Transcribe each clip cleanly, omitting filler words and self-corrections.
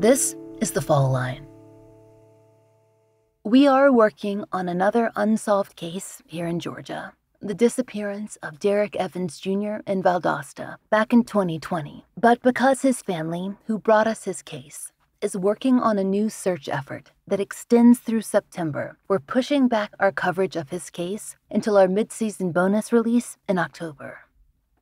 This is The Fall Line. We are working on another unsolved case here in Georgia, the disappearance of Derek Evans Jr. in Valdosta back in 2020. But because his family, who brought us his case, is working on a new search effort that extends through September, we're pushing back our coverage of his case until our mid-season bonus release in October.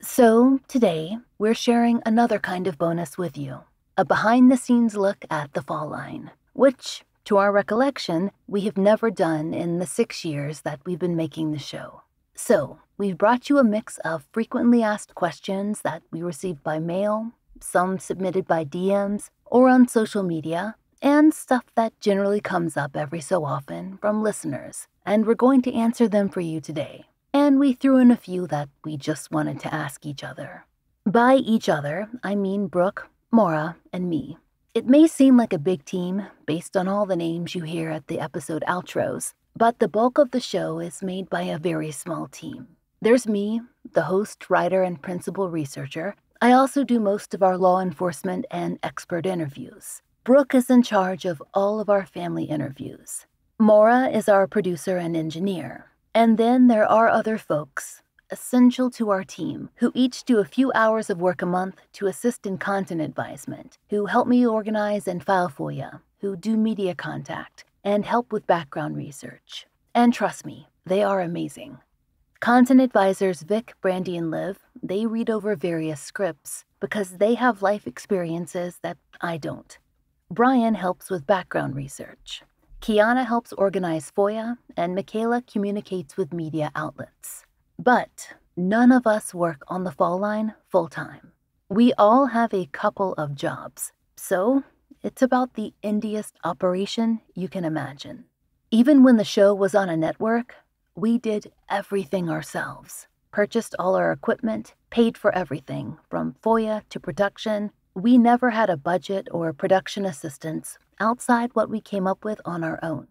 So today, we're sharing another kind of bonus with you, a behind-the-scenes look at The Fall Line, which, to our recollection, we have never done in the 6 years that we've been making the show. So, we've brought you a mix of frequently asked questions that we received by mail, some submitted by DMs or on social media, and stuff that generally comes up every so often from listeners, and we're going to answer them for you today. And we threw in a few that we just wanted to ask each other. By each other, I mean Brooke, Maura, and me. It may seem like a big team based on all the names you hear at the episode outros, but the bulk of the show is made by a very small team. There's me, the host, writer, and principal researcher. I also do most of our law enforcement and expert interviews. Brooke is in charge of all of our family interviews. Maura is our producer and engineer. And then there are other folks, essential to our team, who each do a few hours of work a month to assist in content advisement, who help me organize and file FOIA, who do media contact, and help with background research. And trust me, they are amazing. Content advisors Vic, Brandy, and Liv, they read over various scripts because they have life experiences that I don't. Brian helps with background research. Kiana helps organize FOIA, and Michaela communicates with media outlets. But none of us work on The Fall Line full-time. We all have a couple of jobs, so it's about the indiest operation you can imagine. Even when the show was on a network, we did everything ourselves, purchased all our equipment, paid for everything, from FOIA to production. We never had a budget or production assistance outside what we came up with on our own.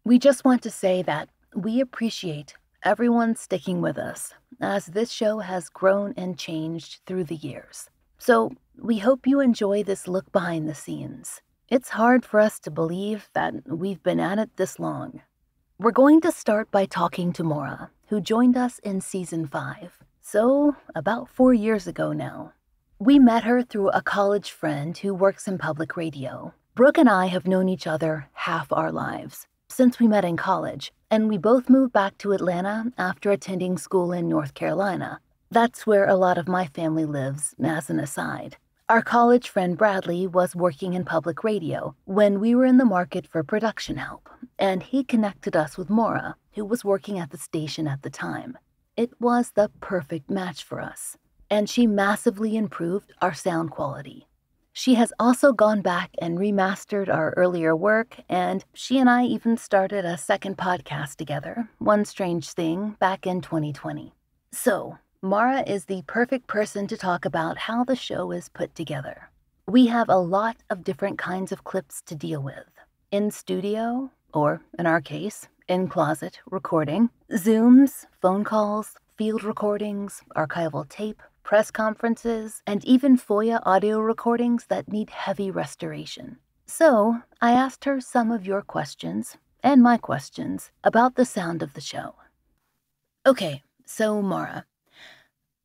We just want to say that we appreciate everyone sticking with us, as this show has grown and changed through the years. So we hope you enjoy this look behind the scenes. It's hard for us to believe that we've been at it this long. We're going to start by talking to Maura, who joined us in Season 5, so about 4 years ago now. We met her through a college friend who works in public radio. Brooke and I have known each other half our lives, since we met in college, and we both moved back to Atlanta after attending school in North Carolina. That's where a lot of my family lives, as an aside. Our college friend Bradley was working in public radio when we were in the market for production help, and he connected us with Maura, who was working at the station at the time. It was the perfect match for us, and she massively improved our sound quality. She has also gone back and remastered our earlier work, and she and I even started a second podcast together, One Strange Thing, back in 2020. So, Maura is the perfect person to talk about how the show is put together. We have a lot of different kinds of clips to deal with. In studio, or in our case, in closet recording, Zooms, phone calls, field recordings, archival tape, press conferences, and even FOIA audio recordings that need heavy restoration. So, I asked her some of your questions, and my questions, about the sound of the show. Okay, so Maura,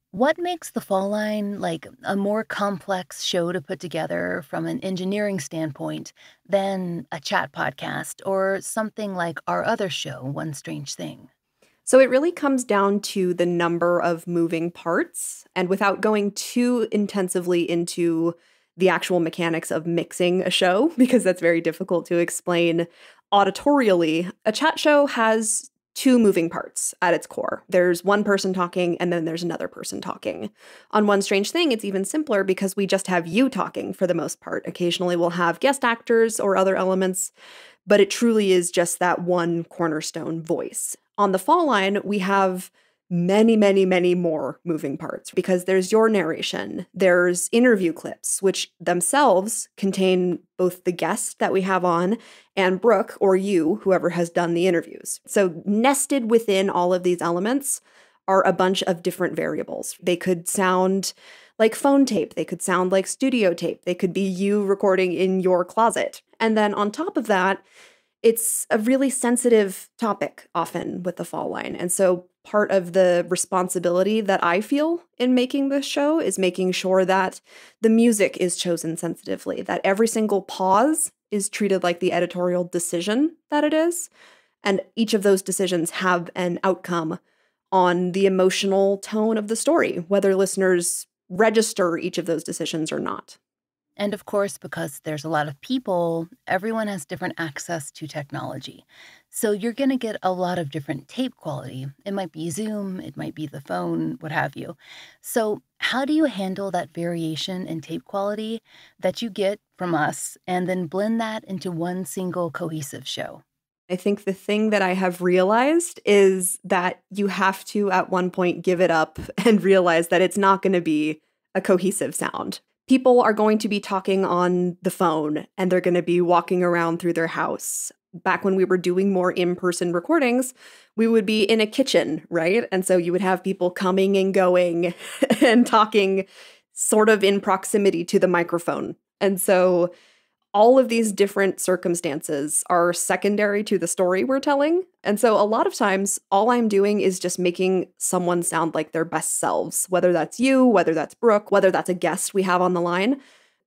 what makes The Fall Line like a more complex show to put together from an engineering standpoint than a chat podcast or something like our other show, One Strange Thing? So it really comes down to the number of moving parts, and without going too intensively into the actual mechanics of mixing a show, because that's very difficult to explain auditorially, a chat show has two moving parts at its core. There's one person talking, and then there's another person talking. On One Strange Thing, it's even simpler because we just have you talking for the most part. Occasionally we'll have guest actors or other elements, but it truly is just that one cornerstone voice. On The Fall Line, we have many, many, many more moving parts because there's your narration, there's interview clips, which themselves contain both the guest that we have on and Brooke, or you, whoever has done the interviews. So nested within all of these elements are a bunch of different variables. They could sound like phone tape. They could sound like studio tape. They could be you recording in your closet. And then on top of that, it's a really sensitive topic often with the fall line. And so part of the responsibility that I feel in making this show is making sure that the music is chosen sensitively, that every single pause is treated like the editorial decision that it is. And each of those decisions have an outcome on the emotional tone of the story, whether listeners register each of those decisions or not. And of course, because there's a lot of people, everyone has different access to technology. So you're going to get a lot of different tape quality. It might be Zoom, it might be the phone, what have you. So how do you handle that variation in tape quality that you get from us and then blend that into one single cohesive show? I think the thing that I have realized is that you have to, at one point, give it up and realize that it's not going to be a cohesive sound. People are going to be talking on the phone and they're going to be walking around through their house. Back when we were doing more in-person recordings, we would be in a kitchen, right? And so you would have people coming and going and talking sort of in proximity to the microphone. And so all of these different circumstances are secondary to the story we're telling. And so a lot of times, all I'm doing is just making someone sound like their best selves, whether that's you, whether that's Brooke, whether that's a guest we have on the line.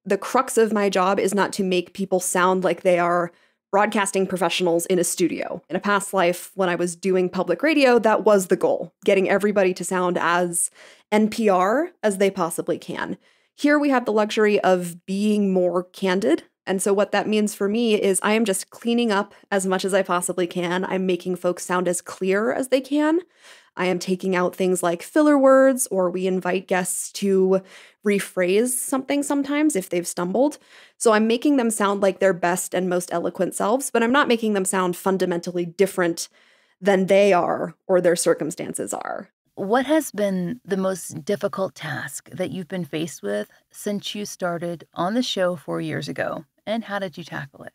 The crux of my job is not to make people sound like they are broadcasting professionals in a studio. In a past life, when I was doing public radio, that was the goal, getting everybody to sound as NPR as they possibly can. Here we have the luxury of being more candid. And so what that means for me is I am just cleaning up as much as I possibly can. I'm making folks sound as clear as they can. I am taking out things like filler words, or we invite guests to rephrase something sometimes if they've stumbled. So I'm making them sound like their best and most eloquent selves, but I'm not making them sound fundamentally different than they are or their circumstances are. What has been the most difficult task that you've been faced with since you started on the show 4 years ago, and how did you tackle it?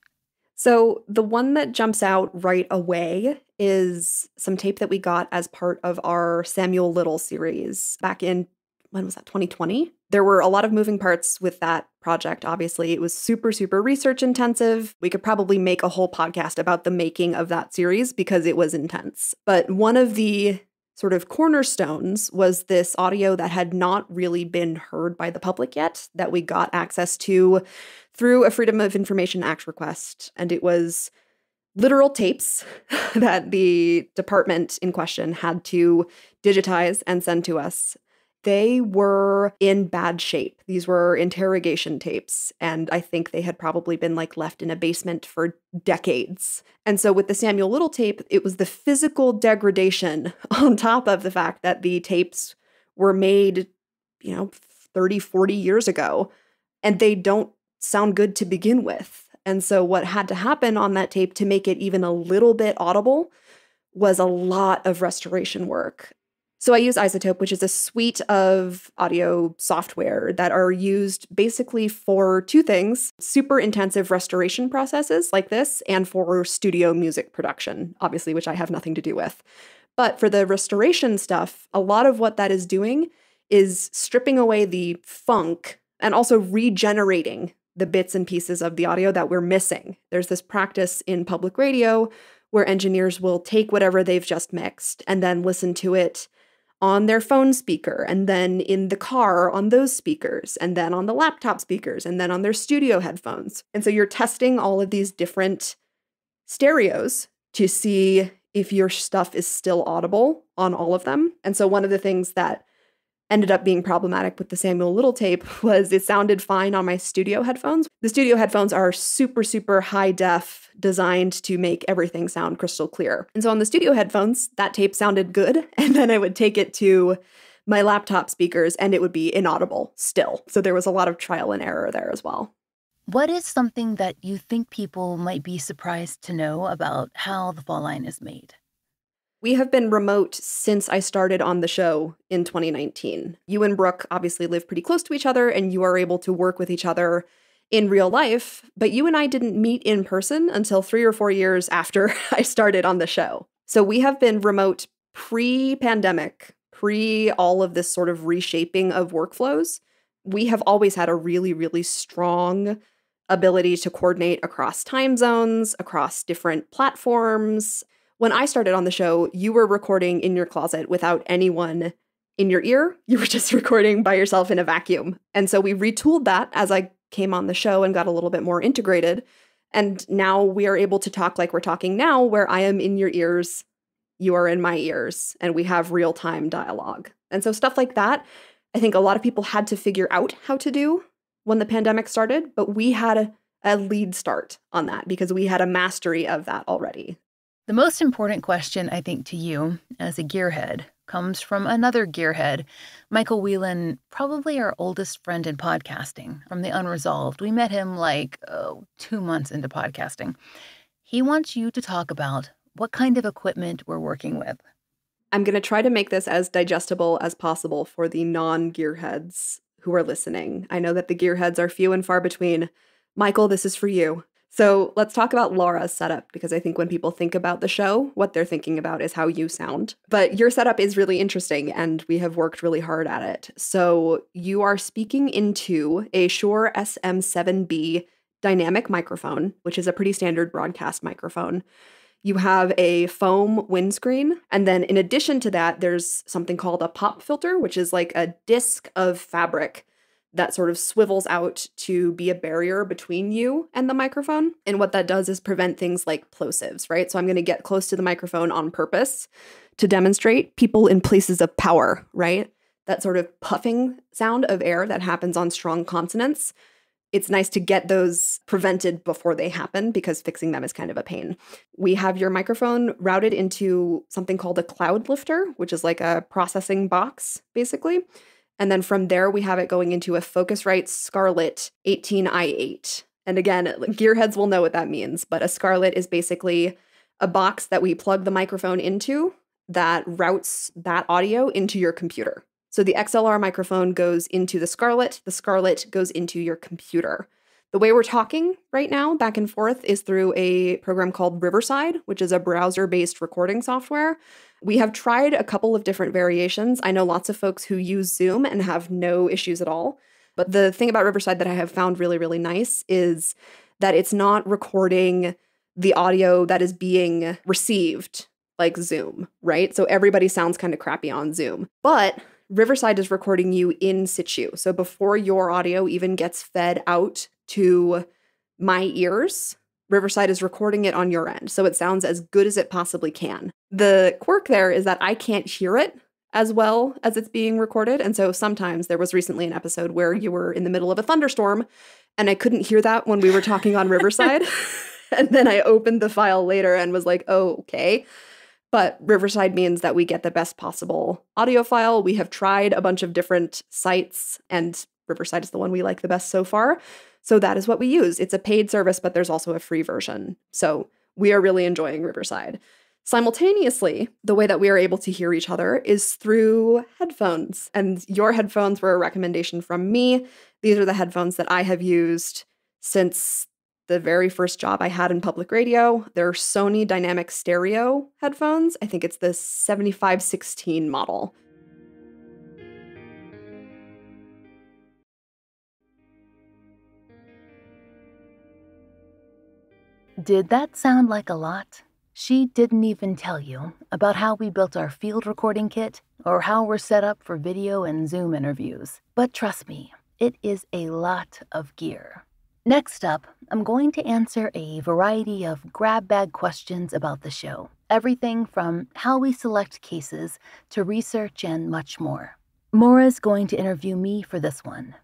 So the one that jumps out right away is some tape that we got as part of our Samuel Little series back in, when was that, 2020? There were a lot of moving parts with that project, obviously. It was super, super research intensive. We could probably make a whole podcast about the making of that series because it was intense. But one of the sort of cornerstones was this audio that had not really been heard by the public yet, that we got access to through a Freedom of Information Act request. And it was literal tapes that the department in question had to digitize and send to us. They were in bad shape. These were interrogation tapes, and I think they had probably been left in a basement for decades. And so with the Samuel Little tape, it was the physical degradation on top of the fact that the tapes were made, 30, 40 years ago, and they don't sound good to begin with. And so what had to happen on that tape to make it even a little bit audible was a lot of restoration work. So I use iZotope, which is a suite of audio software that are used basically for two things: super intensive restoration processes like this, and for studio music production, obviously, which I have nothing to do with. But for the restoration stuff, a lot of what that is doing is stripping away the funk and also regenerating the bits and pieces of the audio that we're missing. There's this practice in public radio where engineers will take whatever they've just mixed and then listen to it on their phone speaker, and then in the car on those speakers, and then on the laptop speakers, and then on their studio headphones. And so you're testing all of these different stereos to see if your stuff is still audible on all of them. And so one of the things that ended up being problematic with the Samuel Little tape was it sounded fine on my studio headphones. The studio headphones are super, super high def, designed to make everything sound crystal clear. And so on the studio headphones, that tape sounded good. And then I would take it to my laptop speakers and it would be inaudible still. So there was a lot of trial and error there as well. What is something that you think people might be surprised to know about how the Fall Line is made? We have been remote since I started on the show in 2019. You and Brooke obviously live pretty close to each other and you are able to work with each other in real life, but you and I didn't meet in person until 3 or 4 years after I started on the show. So we have been remote pre-pandemic, pre all of this sort of reshaping of workflows we have always had a really, really strong ability to coordinate across time zones, across different platforms. When I started on the show, you were recording in your closet without anyone in your ear. You were just recording by yourself in a vacuum. And so we retooled that as I came on the show and got a little bit more integrated. And now we are able to talk like we're talking now, where I am in your ears, you are in my ears, and we have real-time dialogue. And so stuff like that, I think a lot of people had to figure out how to do when the pandemic started, but we had a lead start on that because we had a mastery of that already. The most important question, I think, to you as a gearhead comes from another gearhead, Michael Whelan, probably our oldest friend in podcasting from the Unresolved. We met him 2 months into podcasting. He wants you to talk about what kind of equipment we're working with. I'm going to try to make this as digestible as possible for the non-gearheads who are listening. I know that the gearheads are few and far between. Michael, this is for you. So let's talk about Laura's setup, because I think when people think about the show, what they're thinking about is how you sound. But your setup is really interesting, and we have worked really hard at it. So you are speaking into a Shure SM7B dynamic microphone, which is a pretty standard broadcast microphone. You have a foam windscreen, and then in addition to that, there's something called a pop filter, which is like a disc of fabric that sort of swivels out to be a barrier between you and the microphone. And what that does is prevent things like plosives, right? So I'm going to get close to the microphone on purpose to demonstrate people in places of power, right? That sort of puffing sound of air that happens on strong consonants. It's nice to get those prevented before they happen because fixing them is kind of a pain. We have your microphone routed into something called a cloud lifter, which is like a processing box, basically. And then from there, we have it going into a Focusrite Scarlett 18i8. And again, gearheads will know what that means, but a Scarlett is basically a box that we plug the microphone into that routes that audio into your computer. So the XLR microphone goes into the Scarlett goes into your computer. The way we're talking right now, back and forth, is through a program called Riverside, which is a browser-based recording software. We have tried a couple of different variations. I know lots of folks who use Zoom and have no issues at all. But the thing about Riverside that I have found really, really nice is that it's not recording the audio that is being received like Zoom, right? So everybody sounds kind of crappy on Zoom. But Riverside is recording you in situ. So before your audio even gets fed out to my ears, Riverside is recording it on your end. So it sounds as good as it possibly can. The quirk there is that I can't hear it as well as it's being recorded. And so sometimes there was recently an episode where you were in the middle of a thunderstorm and I couldn't hear that when we were talking on Riverside. And then I opened the file later and was like, oh, okay. But Riverside means that we get the best possible audio file. We have tried a bunch of different sites, and Riverside is the one we like the best so far. So that is what we use. It's a paid service, but there's also a free version. So we are really enjoying Riverside. Simultaneously, the way that we are able to hear each other is through headphones. And your headphones were a recommendation from me. These are the headphones that I have used since the very first job I had in public radio. They're Sony Dynamic Stereo headphones. I think it's the 7516 model. Did that sound like a lot? She didn't even tell you about how we built our field recording kit or how we're set up for video and Zoom interviews. But trust me, it is a lot of gear. Next up, I'm going to answer a variety of grab bag questions about the show. Everything from how we select cases to research and much more. Maura's going to interview me for this one.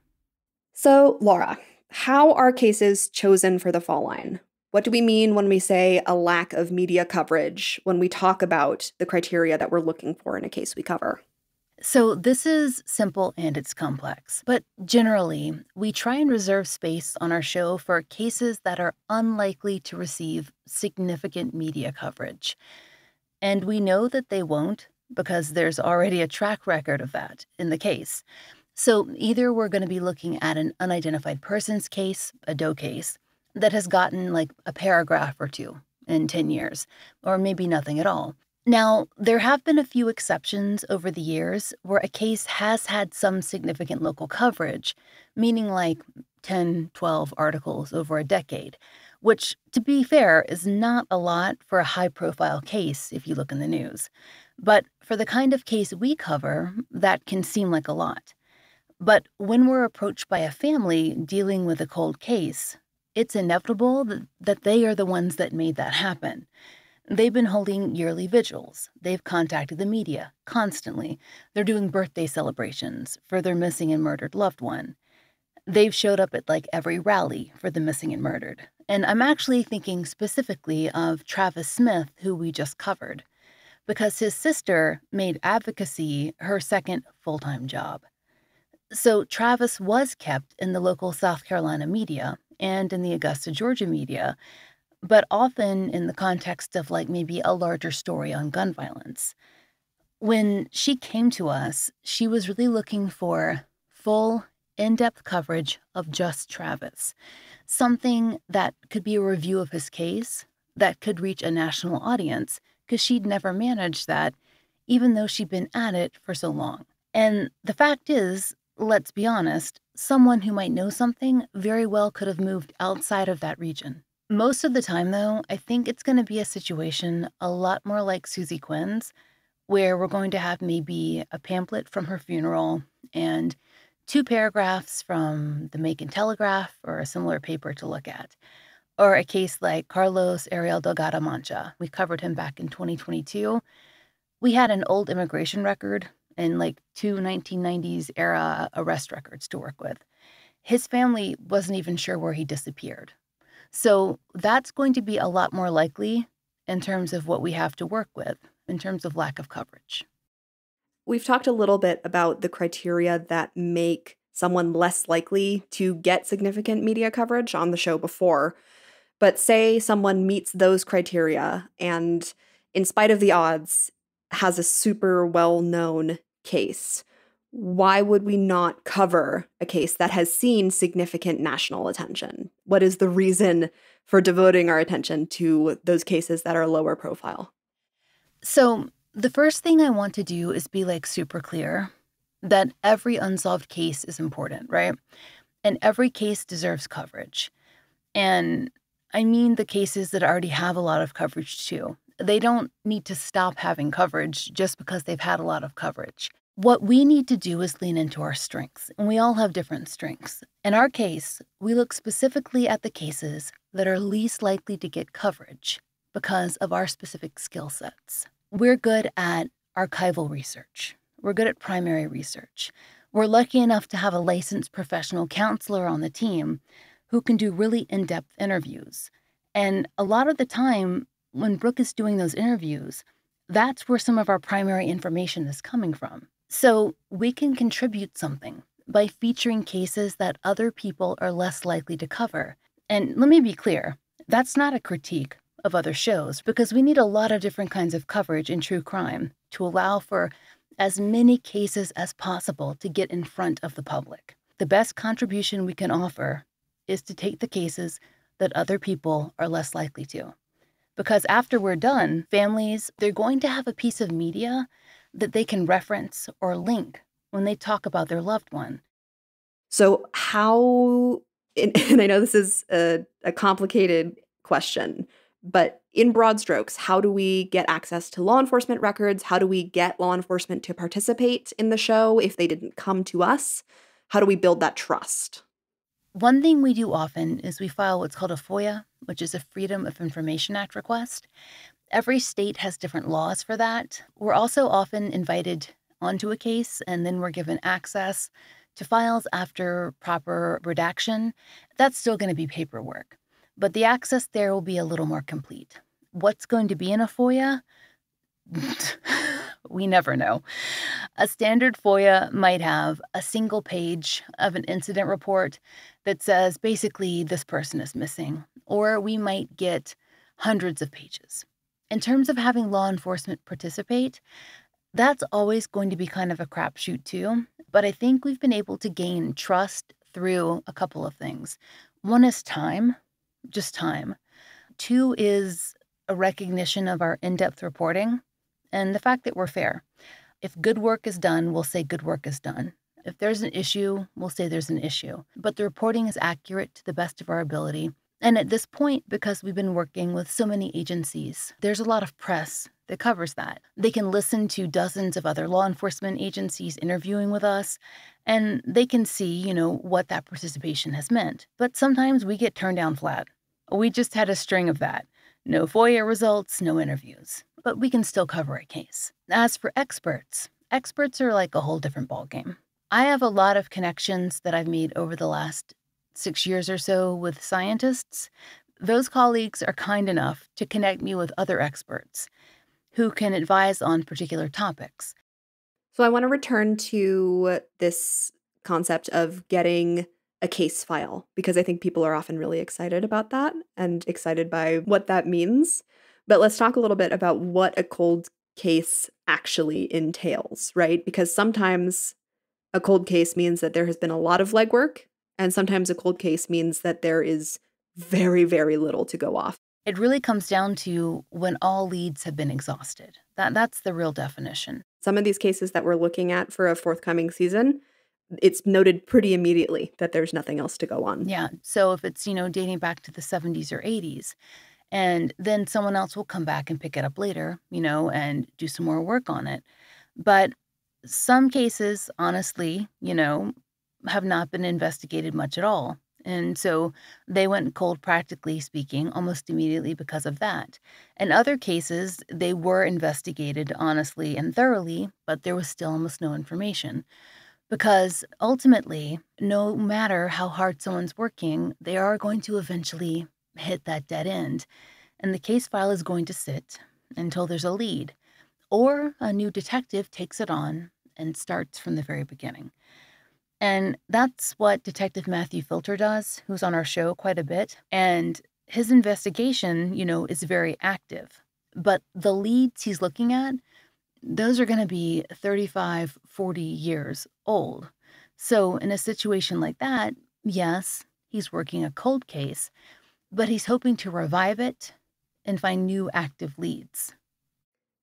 So, Laura, how are cases chosen for the fall line? What do we mean when we say a lack of media coverage when we talk about the criteria that we're looking for in a case we cover? So this is simple and it's complex, but generally, we try and reserve space on our show for cases that are unlikely to receive significant media coverage. And we know that they won't because there's already a track record of that in the case. So either we're going to be looking at an unidentified persons case, a DOE case, that has gotten like a paragraph or two in 10 years, or maybe nothing at all. Now, there have been a few exceptions over the years where a case has had some significant local coverage, meaning like 10, 12 articles over a decade, which, to be fair, is not a lot for a high profile case if you look in the news. But for the kind of case we cover, that can seem like a lot. But when we're approached by a family dealing with a cold case, it's inevitable that they are the ones that made that happen. They've been holding yearly vigils. They've contacted the media constantly. They're doing birthday celebrations for their missing and murdered loved one. They've showed up at like every rally for the missing and murdered. And I'm actually thinking specifically of Travis Smith, who we just covered, because his sister made advocacy her second full-time job. So Travis was kept in the local South Carolina media and in the Augusta, Georgia media, but often in the context of like maybe a larger story on gun violence. When she came to us, she was really looking for full, in depth coverage of just Travis, something that could be a review of his case, that could reach a national audience, because she'd never managed that, even though she'd been at it for so long. And the fact is, let's be honest, someone who might know something very well could have moved outside of that region. Most of the time, though, I think it's going to be a situation a lot more like Susie Quinn's, where we're going to have maybe a pamphlet from her funeral and 2 paragraphs from the Macon Telegraph or a similar paper to look at. Or a case like Carlos Ariel Delgado Mancha. We covered him back in 2022. We had an old immigration record and like 2 1990s era arrest records to work with. His family wasn't even sure where he disappeared. So that's going to be a lot more likely in terms of what we have to work with, in terms of lack of coverage. We've talked a little bit about the criteria that make someone less likely to get significant media coverage on the show before. But say someone meets those criteria and, in spite of the odds, has a super well-known case. Why would we not cover a case that has seen significant national attention? What is the reason for devoting our attention to those cases that are lower profile? So the first thing I want to do is be like super clear that every unsolved case is important, right? And every case deserves coverage. And I mean the cases that already have a lot of coverage too. They don't need to stop having coverage just because they've had a lot of coverage. What we need to do is lean into our strengths, and we all have different strengths. In our case, we look specifically at the cases that are least likely to get coverage because of our specific skill sets. We're good at archival research. We're good at primary research. We're lucky enough to have a licensed professional counselor on the team who can do really in-depth interviews. And a lot of the time, when Brooke is doing those interviews, that's where some of our primary information is coming from. So we can contribute something by featuring cases that other people are less likely to cover. And let me be clear, that's not a critique of other shows, because we need a lot of different kinds of coverage in true crime to allow for as many cases as possible to get in front of the public. The best contribution we can offer is to take the cases that other people are less likely to. Because after we're done, families, they're going to have a piece of media that they can reference or link when they talk about their loved one. So how, and I know this is a complicated question, but in broad strokes, how do we get access to law enforcement records? How do we get law enforcement to participate in the show if they didn't come to us? How do we build that trust? One thing we do often is we file what's called a FOIA, which is a Freedom of Information Act request. Every state has different laws for that. We're also often invited onto a case, and then we're given access to files after proper redaction. That's still going to be paperwork, but the access there will be a little more complete. What's going to be in a FOIA? We never know. A standard FOIA might have a single page of an incident report that says basically this person is missing, or we might get hundreds of pages. In terms of having law enforcement participate, that's always going to be kind of a crapshoot too, but I think we've been able to gain trust through a couple of things. One is time, just time. Two is a recognition of our in-depth reporting. and the fact that we're fair. If good work is done, we'll say good work is done. If there's an issue, we'll say there's an issue. But the reporting is accurate to the best of our ability. And at this point, because we've been working with so many agencies, there's a lot of press that covers that. They can listen to dozens of other law enforcement agencies interviewing with us, and they can see, what that participation has meant. But sometimes we get turned down flat. We just had a string of that. No FOIA results, no interviews. But we can still cover a case. As for experts are like a whole different ballgame. I have a lot of connections that I've made over the last 6 years or so with scientists. Those colleagues are kind enough to connect me with other experts who can advise on particular topics. So I want to return to this concept of getting a case file, because I think people are often really excited about that and excited by what that means. But let's talk a little bit about what a cold case actually entails, right? Because sometimes a cold case means that there has been a lot of legwork, and sometimes a cold case means that there is very, very little to go off. It really comes down to when all leads have been exhausted. That's the real definition. Some of these cases that we're looking at for a forthcoming season, it's noted pretty immediately that there's nothing else to go on. Yeah. So if it's, dating back to the 70s or 80s, and then someone else will come back and pick it up later, and do some more work on it. But some cases, honestly, have not been investigated much at all. And so they went cold, practically speaking, almost immediately because of that. In other cases, they were investigated honestly and thoroughly, but there was still almost no information. Because ultimately, no matter how hard someone's working, they are going to eventually hit that dead end. And the case file is going to sit until there's a lead, or a new detective takes it on and starts from the very beginning. And that's what Detective Matthew Filter does, who's on our show quite a bit. And his investigation, is very active. But the leads he's looking at, those are going to be 35, 40 years old. So in a situation like that, yes, he's working a cold case, but he's hoping to revive it and find new active leads.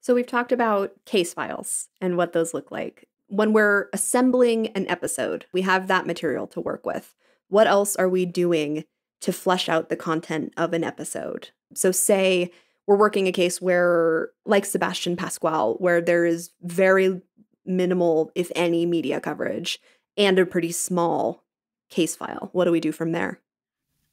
So we've talked about case files and what those look like. When we're assembling an episode, we have that material to work with. What else are we doing to flesh out the content of an episode? So say we're working a case where, like Sebastian Pasquale, where there is very minimal, if any, media coverage and a pretty small case file. What do we do from there?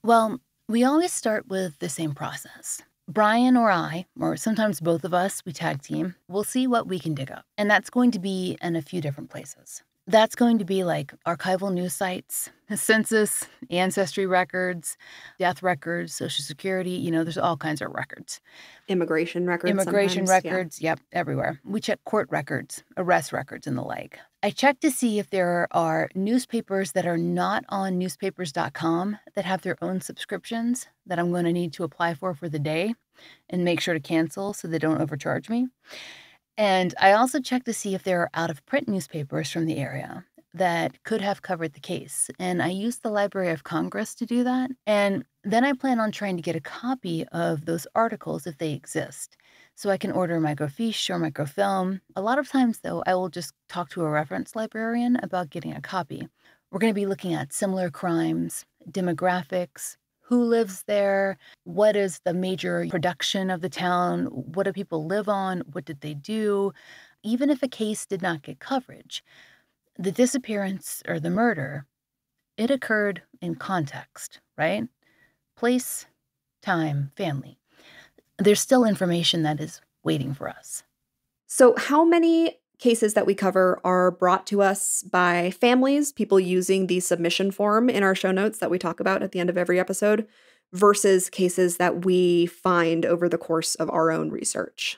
Well, we always start with the same process. Brian or I, or sometimes both of us, we tag team, we'll see what we can dig up. And that's going to be in a few different places. That's going to be like archival news sites, census, ancestry records, death records, Social Security, there's all kinds of records. Immigration records. Immigration records, yeah. Yep, everywhere. We check court records, arrest records, and the like. I check to see if there are newspapers that are not on newspapers.com that have their own subscriptions that I'm going to need to apply for the day and make sure to cancel so they don't overcharge me. And I also check to see if there are out-of-print newspapers from the area that could have covered the case. And I use the Library of Congress to do that. And then I plan on trying to get a copy of those articles if they exist, so I can order microfiche or microfilm. A lot of times, though, I will just talk to a reference librarian about getting a copy. We're going to be looking at similar crimes, demographics, who lives there, what is the major production of the town, what do people live on, what did they do. Even if a case did not get coverage, the disappearance or the murder, it occurred in context, right? Place, time, family. There's still information that is waiting for us. So how many cases that we cover are brought to us by families, people using the submission form in our show notes that we talk about at the end of every episode, versus cases that we find over the course of our own research?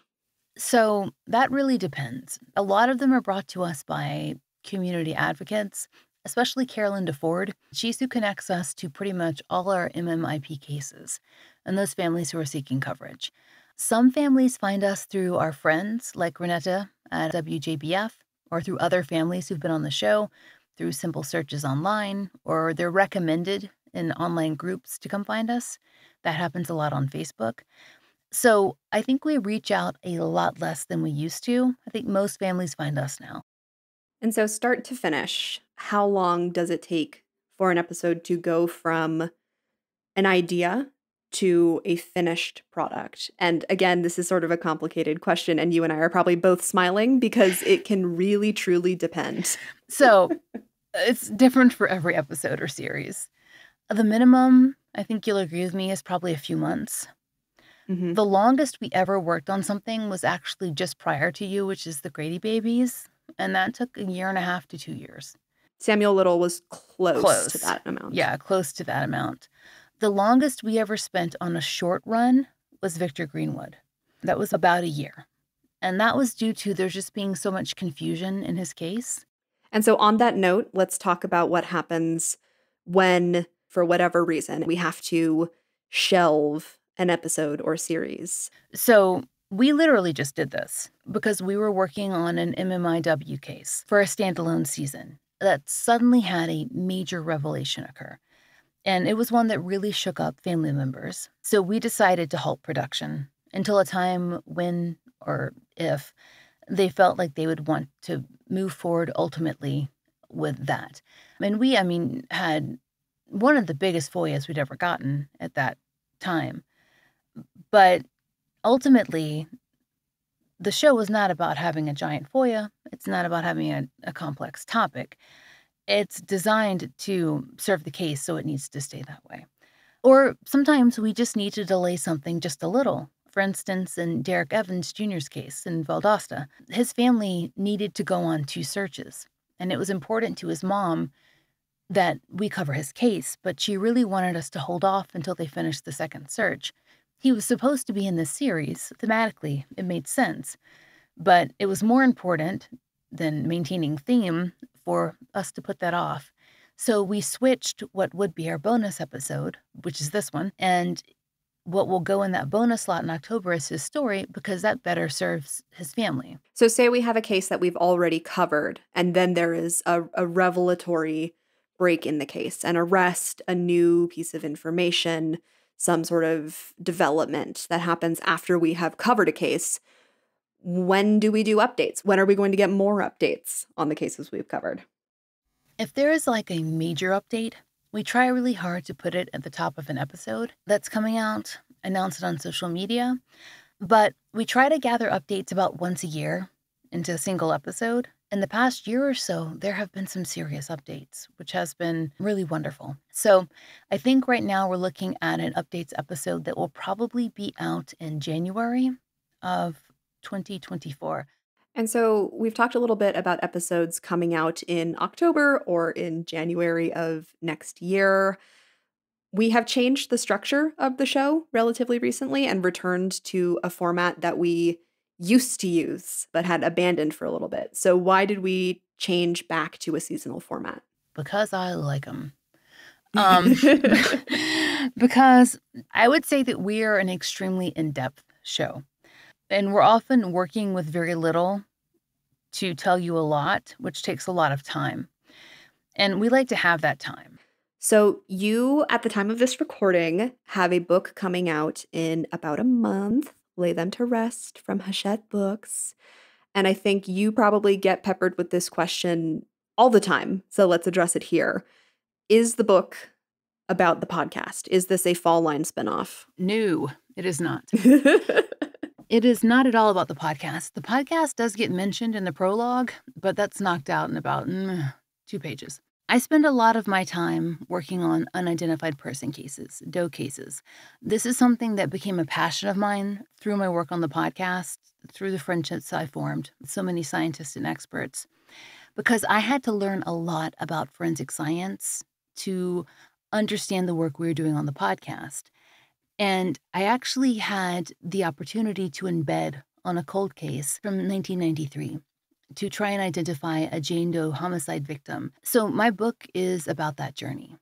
So that really depends. A lot of them are brought to us by community advocates, especially Carolyn DeFord. She's who connects us to pretty much all our MMIP cases and those families who are seeking coverage. Some families find us through our friends like Renetta at WJBF, or through other families who've been on the show, through simple searches online, or they're recommended in online groups to come find us. That happens a lot on Facebook. So I think we reach out a lot less than we used to. I think most families find us now. And so, start to finish, how long does it take for an episode to go from an idea to a finished product? And again, this is sort of a complicated question, and you and I are probably both smiling because it can really, truly depend. So it's different for every episode or series. The minimum, I think you'll agree with me, is probably a few months. Mhm. The longest we ever worked on something was actually just prior to you, which is the Grady Babies, and that took a year and a half to 2 years. Samuel Little was close to Close. that amount. Yeah, close to that amount. The longest we ever spent on a short run was Victor Greenwood. That was about a year. And that was due to there just being so much confusion in his case. And so, on that note, let's talk about what happens when, for whatever reason, we have to shelve an episode or series. So we literally just did this because we were working on an MMIW case for a standalone season that suddenly had a major revelation occur. And it was one that really shook up family members. So we decided to halt production until a time when or if they felt like they would want to move forward ultimately with that. And we, had one of the biggest FOIAs we'd ever gotten at that time. But ultimately, the show was not about having a giant FOIA. It's not about having a complex topic. It's designed to serve the case, so it needs to stay that way. Or sometimes we just need to delay something just a little. For instance, in Derek Evans Jr.'s case in Valdosta, his family needed to go on 2 searches, and it was important to his mom that we cover his case, but she really wanted us to hold off until they finished the second search. He was supposed to be in this series. Thematically, it made sense, but it was more important than maintaining theme for us to put that off. So we switched what would be our bonus episode, which is this one, and what will go in that bonus slot in October is his story because that better serves his family. So, say we have a case that we've already covered, and then there is a revelatory break in the case, an arrest, a new piece of information, some sort of development that happens after we have covered a case. When do we do updates? When are we going to get more updates on the cases we've covered? If there is like a major update, we try really hard to put it at the top of an episode that's coming out, announce it on social media, but we try to gather updates about once a year into a single episode. In the past year or so, there have been some serious updates, which has been really wonderful. So I think right now we're looking at an updates episode that will probably be out in January of 2024. And so we've talked a little bit about episodes coming out in October or in January of next year. We have changed the structure of the show relatively recently and returned to a format that we used to use but had abandoned for a little bit. So why did we change back to a seasonal format? Because I like them. Because I would say that we are an extremely in-depth show. And we're often working with very little to tell you a lot, which takes a lot of time. And we like to have that time. So you, at the time of this recording, have a book coming out in about a month. Lay Them to Rest from Hachette Books. And I think you probably get peppered with this question all the time. So let's address it here. Is the book about the podcast? Is this a Fall Line spinoff? No, it is not. It is not at all about the podcast. The podcast does get mentioned in the prologue, but that's knocked out in about 2 pages. I spend a lot of my time working on unidentified person cases, DOE cases. This is something that became a passion of mine through my work on the podcast, through the friendships I formed with so many scientists and experts, because I had to learn a lot about forensic science to understand the work we were doing on the podcast. And I actually had the opportunity to embed on a cold case from 1993 to try and identify a Jane Doe homicide victim. So my book is about that journey.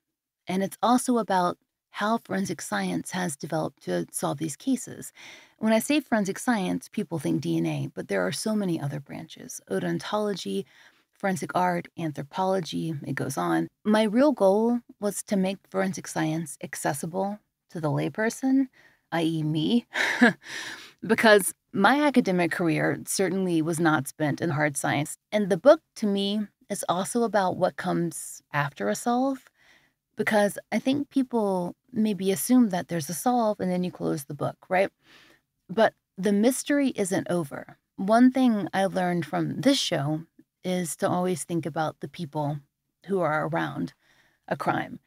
And it's also about how forensic science has developed to solve these cases. When I say forensic science, people think DNA, but there are so many other branches: odontology, forensic art, anthropology, it goes on. My real goal was to make forensic science accessible to the layperson. i.e., me, because my academic career certainly was not spent in hard science. And the book, to me, is also about what comes after a solve, because I think people maybe assume that there's a solve and then you close the book, right? But the mystery isn't over. One thing I learned from this show is to always think about the people who are around a crime.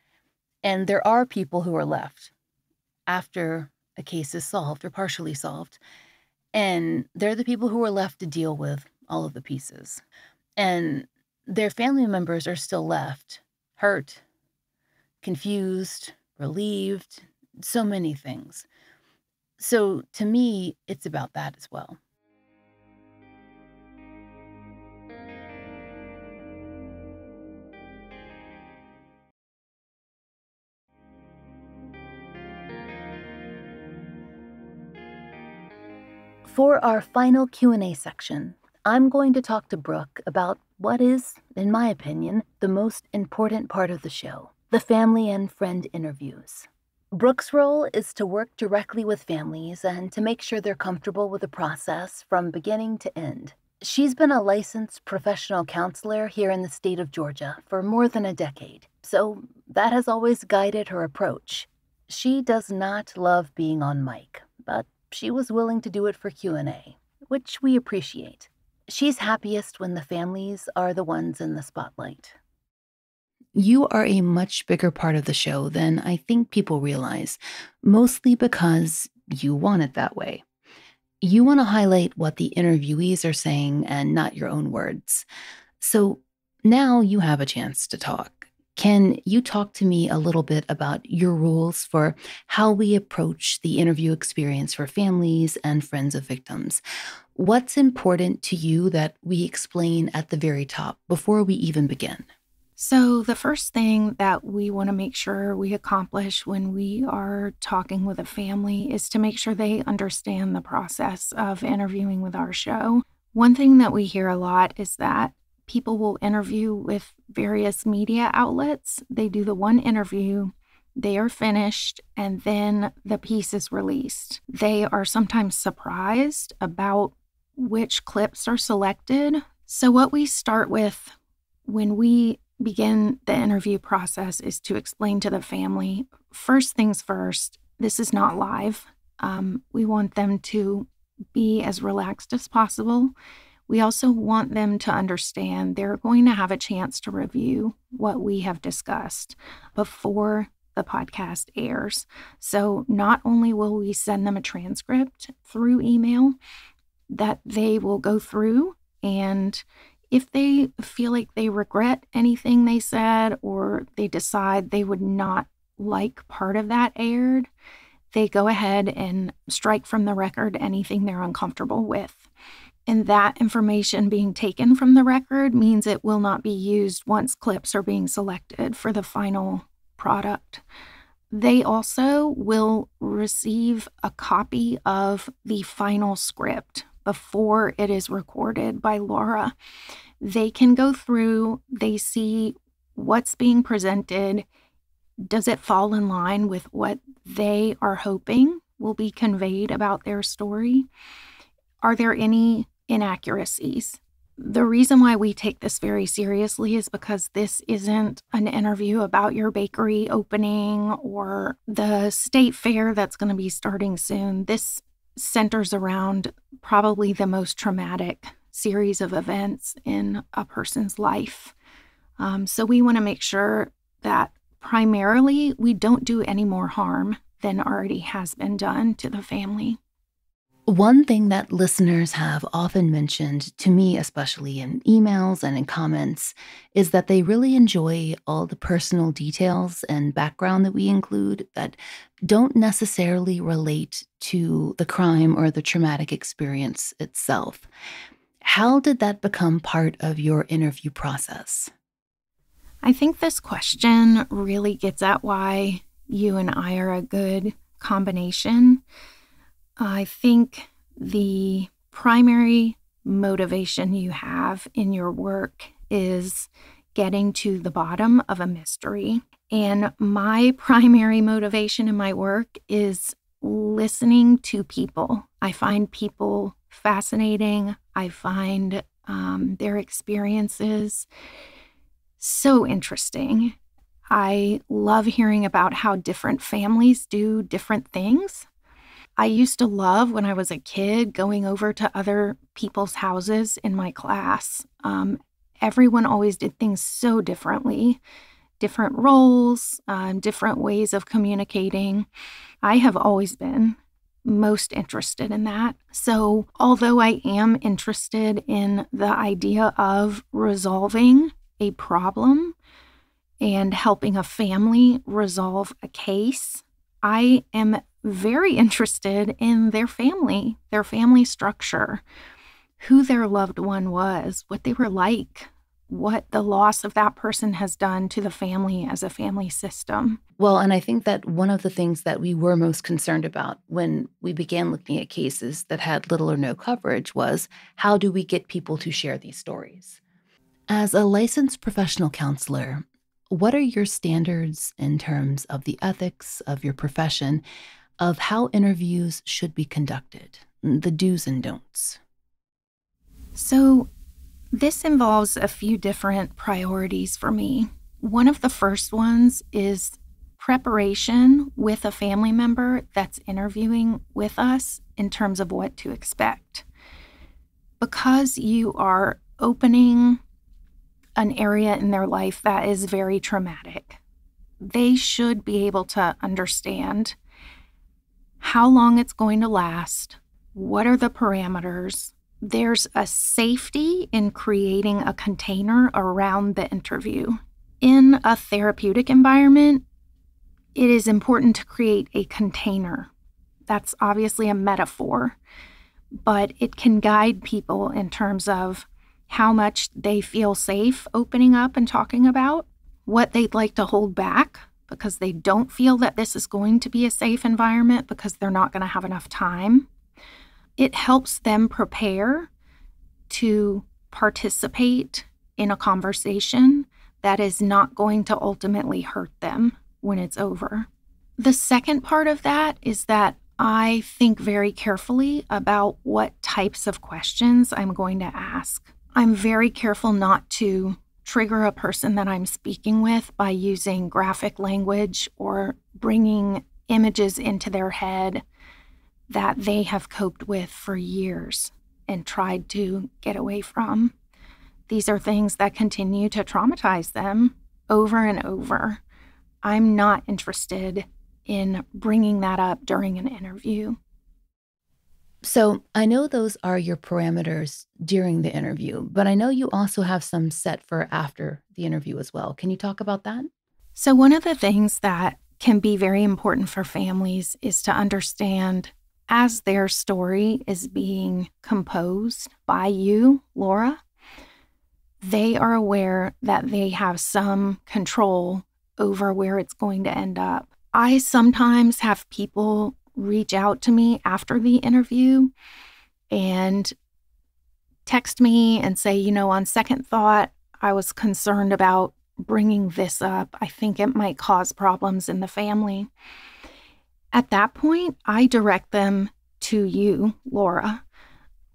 And there are people who are left after a case is solved or partially solved. And they're the people who are left to deal with all of the pieces. And their family members are still left hurt, confused, relieved, so many things. So to me, it's about that as well. For our final Q&A section, I'm going to talk to Brooke about what is, in my opinion, the most important part of the show, the family and friend interviews. Brooke's role is to work directly with families and to make sure they're comfortable with the process from beginning to end. She's been a licensed professional counselor here in the state of Georgia for more than a decade, so that has always guided her approach. She does not love being on mic, but she was willing to do it for Q&A, which we appreciate. She's happiest when the families are the ones in the spotlight. You are a much bigger part of the show than I think people realize, mostly because you want it that way. You want to highlight what the interviewees are saying and not your own words. So now you have a chance to talk. Can you talk to me a little bit about your rules for how we approach the interview experience for families and friends of victims? What's important to you that we explain at the very top before we even begin? So the first thing that we want to make sure we accomplish when we are talking with a family is to make sure they understand the process of interviewing with our show. One thing that we hear a lot is that people will interview with various media outlets. They do the one interview, they are finished, and then the piece is released. They are sometimes surprised about which clips are selected. So what we start with when we begin the interview process is to explain to the family, first things first, this is not live. We want them to be as relaxed as possible. We also want them to understand they're going to have a chance to review what we have discussed before the podcast airs. So not only will we send them a transcript through email that they will go through, and if they feel like they regret anything they said or they decide they would not like part of that aired, they go ahead and strike from the record anything they're uncomfortable with. And that information being taken from the record means it will not be used once clips are being selected for the final product. They also will receive a copy of the final script before it is recorded by Laura. They can go through, they see what's being presented. Does it fall in line with what they are hoping will be conveyed about their story? Are there any inaccuracies? The reason why we take this very seriously is because this isn't an interview about your bakery opening or the state fair that's going to be starting soon. This centers around probably the most traumatic series of events in a person's life. So we want to make sure that primarily we don't do any more harm than already has been done to the family. One thing that listeners have often mentioned to me, especially in emails and in comments, is that they really enjoy all the personal details and background that we include that don't necessarily relate to the crime or the traumatic experience itself. How did that become part of your interview process? I think this question really gets at why you and I are a good combination. I think the primary motivation you have in your work is getting to the bottom of a mystery. And my primary motivation in my work is listening to people. I find people fascinating. I find their experiences so interesting. I love hearing about how different families do different things. I used to love, when I was a kid, going over to other people's houses in my class. Everyone always did things so differently, different roles, different ways of communicating. I have always been most interested in that. So, although I am interested in the idea of resolving a problem and helping a family resolve a case, I am very interested in their family structure, who their loved one was, what they were like, what the loss of that person has done to the family as a family system. Well, and I think that one of the things that we were most concerned about when we began looking at cases that had little or no coverage was, how do we get people to share these stories? As a licensed professional counselor, what are your standards in terms of the ethics of your profession, of how interviews should be conducted, the do's and don'ts? So, this involves a few different priorities for me. One of the first ones is preparation with a family member that's interviewing with us in terms of what to expect. Because you are opening an area in their life that is very traumatic, they should be able to understand how long it's going to last, what are the parameters. There's a safety in creating a container around the interview. In a therapeutic environment, it is important to create a container. That's obviously a metaphor, but it can guide people in terms of how much they feel safe opening up and talking about, what they'd like to hold back because they don't feel that this is going to be a safe environment because they're not going to have enough time. It helps them prepare to participate in a conversation that is not going to ultimately hurt them when it's over. The second part of that is that I think very carefully about what types of questions I'm going to ask. I'm very careful not to trigger a person that I'm speaking with by using graphic language or bringing images into their head that they have coped with for years and tried to get away from. These are things that continue to traumatize them over and over. I'm not interested in bringing that up during an interview. So I know those are your parameters during the interview, but I know you also have some set for after the interview as well. Can you talk about that? So one of the things that can be very important for families is to understand, as their story is being composed by you, Laura, they are aware that they have some control over where it's going to end up. I sometimes have people reach out to me after the interview and text me and say, on second thought, I was concerned about bringing this up. I think it might cause problems in the family. At that point, I direct them to you, Laura.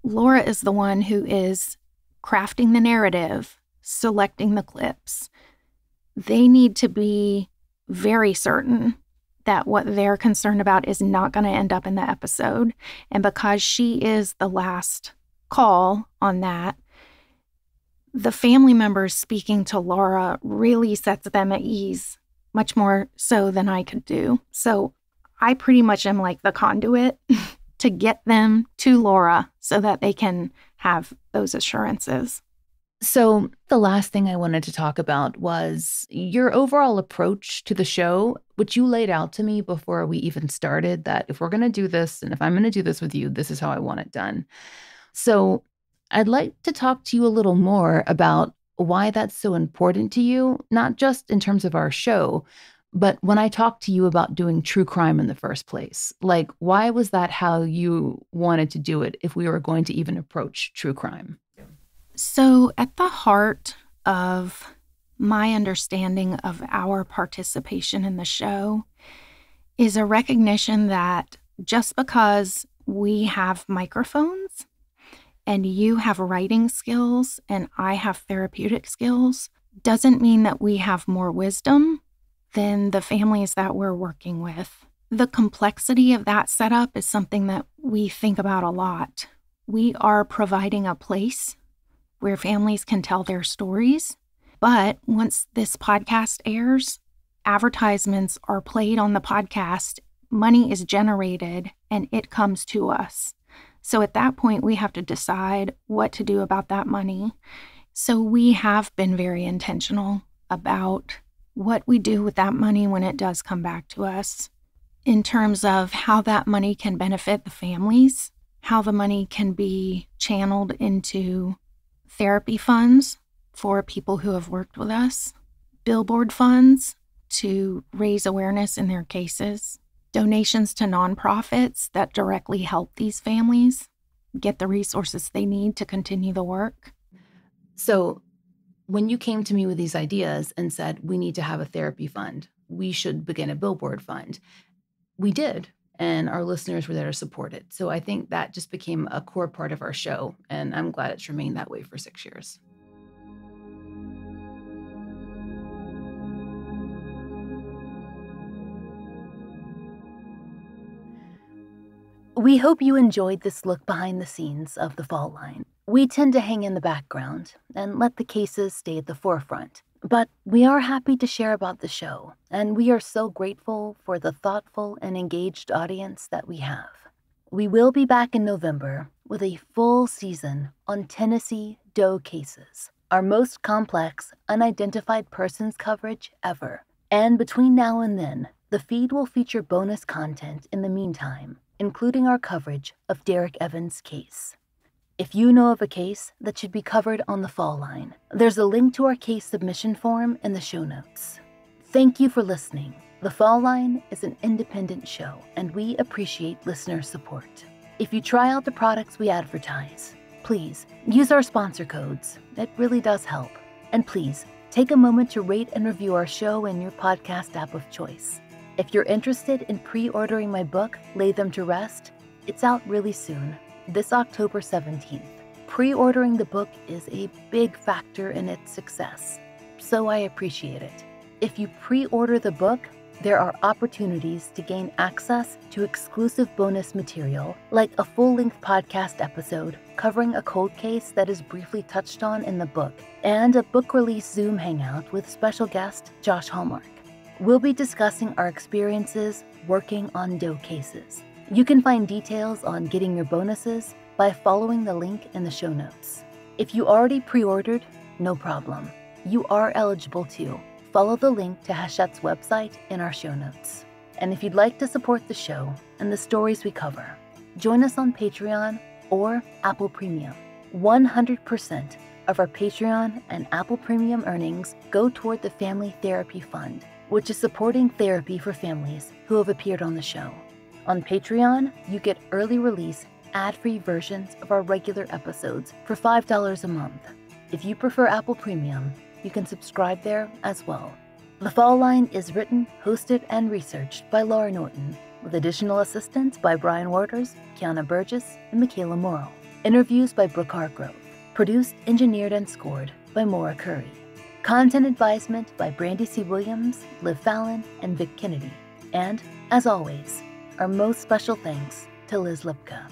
Laura is the one who is crafting the narrative, selecting the clips. They need to be very certain that what they're concerned about is not going to end up in the episode. And because she is the last call on that, the family members speaking to Laura really sets them at ease, much more so than I could do. So I pretty much am like the conduit to get them to Laura so that they can have those assurances. So the last thing I wanted to talk about was your overall approach to the show, which you laid out to me before we even started, that if we're going to do this and if I'm going to do this with you, this is how I want it done. So I'd like to talk to you a little more about why that's so important to you, not just in terms of our show, but when I talked to you about doing true crime in the first place. Like, why was that how you wanted to do it if we were going to even approach true crime? So at the heart of my understanding of our participation in the show is a recognition that Just because we have microphones and you have writing skills and I have therapeutic skills doesn't mean that we have more wisdom than the families that we're working with. The complexity of that setup is something that we think about a lot. We are providing a place where families can tell their stories, but once this podcast airs, advertisements are played on the podcast, money is generated, and it comes to us. So at that point, we have to decide what to do about that money. So we have been very intentional about what we do with that money when it does come back to us, in terms of how that money can benefit the families, how the money can be channeled into therapy funds for people who have worked with us, billboard funds to raise awareness in their cases, donations to nonprofits that directly help these families get the resources they need to continue the work. So when you came to me with these ideas and said, we need to have a therapy fund, we should begin a billboard fund, we did. And our listeners were there to support it. So I think that just became a core part of our show. And I'm glad it's remained that way for 6 years. We hope you enjoyed this look behind the scenes of The Fall Line. We tend to hang in the background and let the cases stay at the forefront. But we are happy to share about the show, and we are so grateful for the thoughtful and engaged audience that we have. We will be back in November with a full season on Tennessee Doe cases, our most complex unidentified persons coverage ever. And between now and then, the feed will feature bonus content in the meantime, including our coverage of Derek Evans' case. If you know of a case that should be covered on The Fall Line, there's a link to our case submission form in the show notes. Thank you for listening. The Fall Line is an independent show, and we appreciate listener support. If you try out the products we advertise, please use our sponsor codes. It really does help. And please take a moment to rate and review our show in your podcast app of choice. If you're interested in pre-ordering my book, Lay Them to Rest, it's out really soon, this October 17th. Pre-ordering the book is a big factor in its success, so I appreciate it. If you pre-order the book, there are opportunities to gain access to exclusive bonus material, like a full-length podcast episode covering a cold case that is briefly touched on in the book, and a book release Zoom hangout with special guest Josh Hallmark. We'll be discussing our experiences working on Doe cases. You can find details on getting your bonuses by following the link in the show notes. If you already pre-ordered, no problem. You are eligible too. Follow the link to Hachette's website in our show notes. And if you'd like to support the show and the stories we cover, join us on Patreon or Apple Premium. 100% of our Patreon and Apple Premium earnings go toward the Family Therapy Fund, which is supporting therapy for families who have appeared on the show. On Patreon, you get early release, ad-free versions of our regular episodes for $5 a month. If you prefer Apple Premium, you can subscribe there as well. The Fall Line is written, hosted, and researched by Laura Norton, with additional assistance by Brian Waters, Kiana Burgess, and Michaela Morrow. Interviews by Brooke Hargrove. Produced, engineered, and scored by Maura Curry. Content advisement by Brandy C. Williams, Liv Fallon, and Vic Kennedy. And, as always, our most special thanks to Liz Lipka.